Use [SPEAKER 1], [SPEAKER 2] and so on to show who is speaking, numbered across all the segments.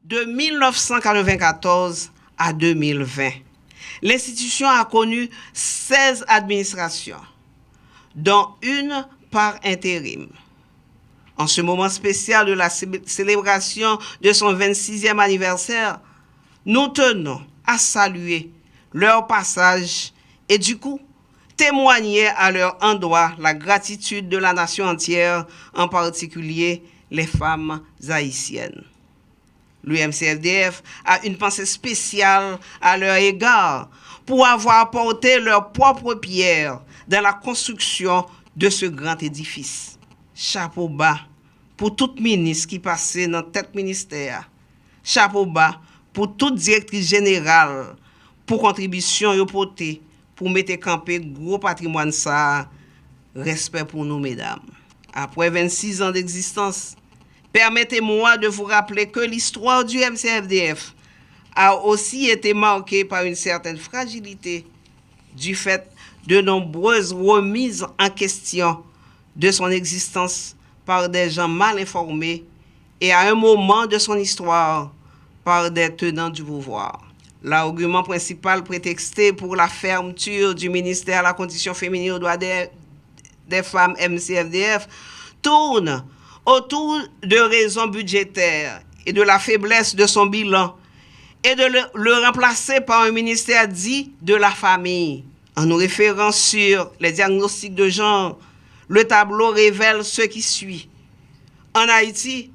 [SPEAKER 1] De 1994 à 2020, l'institution a connu 16 administrations, dont une par intérim. En ce moment spécial de la célébration de son 26e anniversaire, nous tenons à saluer leur passage et du coup témoigner à leur endroit la gratitude de la nation entière, en particulier les femmes haïtiennes. L'UMCFDF a une pensée spéciale à leur égard pour avoir apporté leur propre pierre dans la construction de ce grand édifice. Chapeau bas pour tout ministre qui passait dans tête ministère. Chapeau bas pour toute directrice générale pour contribution et portée pour mettre camper gros patrimoine ça. Respect pour nous, mesdames. Après 26 ans d'existence, permettez-moi de vous rappeler que l'histoire du MCFDF a aussi été marquée par une certaine fragilité du fait de nombreuses remises en question de son existence par des gens mal informés et à un moment de son histoire par des tenants du pouvoir. L'argument principal prétexté pour la fermeture du ministère de la Condition féminine aux droits des femmes MCFDF tourne autour de raisons budgétaires et de la faiblesse de son bilan et de le remplacer par un ministère dit de la famille. En nous référant sur les diagnostics de genre, le tableau révèle ce qui suit. En Haïti,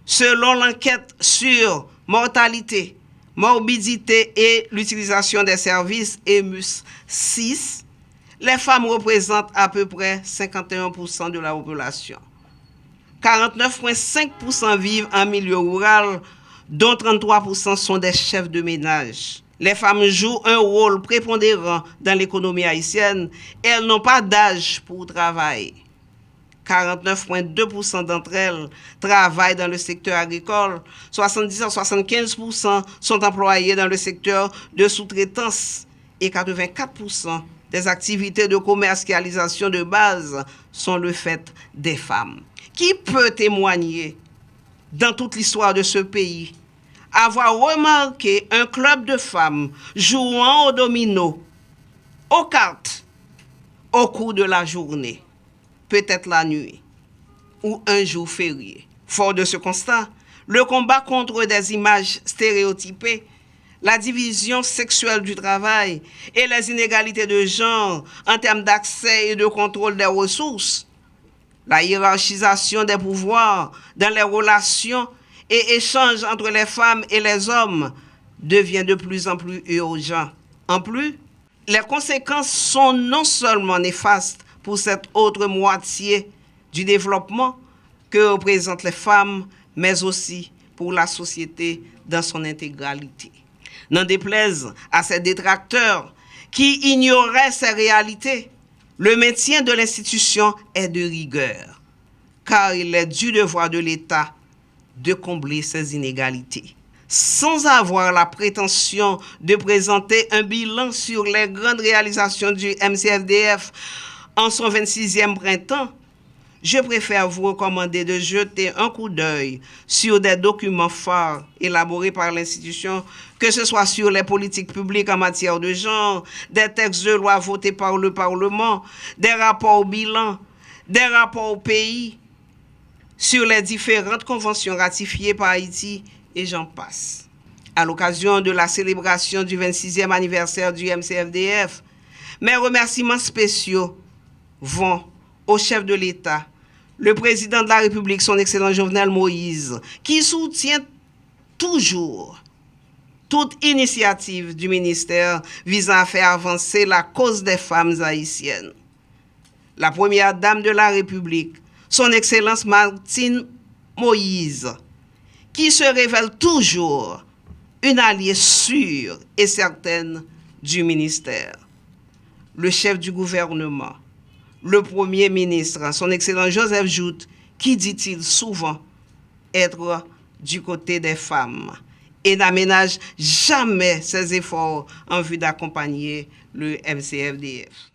[SPEAKER 1] selon l'enquête sur mortalité, morbidité et l'utilisation des services EMUS 6, les femmes représentent à peu près 51% de la population. 49,5% vivent en milieu rural, dont 33% sont des chefs de ménage. Les femmes jouent un rôle prépondérant dans l'économie haïtienne et elles n'ont pas d'âge pour travailler. 49,2% d'entre elles travaillent dans le secteur agricole, 70 à 75% sont employés dans le secteur de sous-traitance et 84% des activités de commercialisation de base sont le fait des femmes. Qui peut témoigner dans toute l'histoire de ce pays avoir remarqué un club de femmes jouant au domino, aux cartes, au cours de la journée, peut-être la nuit ou un jour férié? Fort de ce constat, le combat contre des images stéréotypées, la division sexuelle du travail et les inégalités de genre en termes d'accès et de contrôle des ressources, la hiérarchisation des pouvoirs dans les relations et échanges entre les femmes et les hommes devient de plus en plus urgent. En plus, les conséquences sont non seulement néfastes pour cette autre moitié du développement que représentent les femmes, mais aussi pour la société dans son intégralité. N'en déplaise à ces détracteurs qui ignoraient ces réalités, le maintien de l'institution est de rigueur, car il est du devoir de l'État de combler ces inégalités. Sans avoir la prétention de présenter un bilan sur les grandes réalisations du MCFDF en son 26e printemps, je préfère vous recommander de jeter un coup d'œil sur des documents phares élaborés par l'institution, que ce soit sur les politiques publiques en matière de genre, des textes de loi votés par le Parlement, des rapports au bilan, des rapports au pays, sur les différentes conventions ratifiées par Haïti, et j'en passe. À l'occasion de la célébration du 26e anniversaire du MCFDF, mes remerciements spéciaux vont au chef de l'État, le président de la République, son excellent Jovenel Moïse, qui soutient toujours toute initiative du ministère visant à faire avancer la cause des femmes haïtiennes. La première dame de la République, son excellence Martine Moïse, qui se révèle toujours une alliée sûre et certaine du ministère. Le chef du gouvernement, le Premier ministre, son excellent Joseph Joute, qui dit-il souvent être du côté des femmes et n'aménage jamais ses efforts en vue d'accompagner le MCFDF.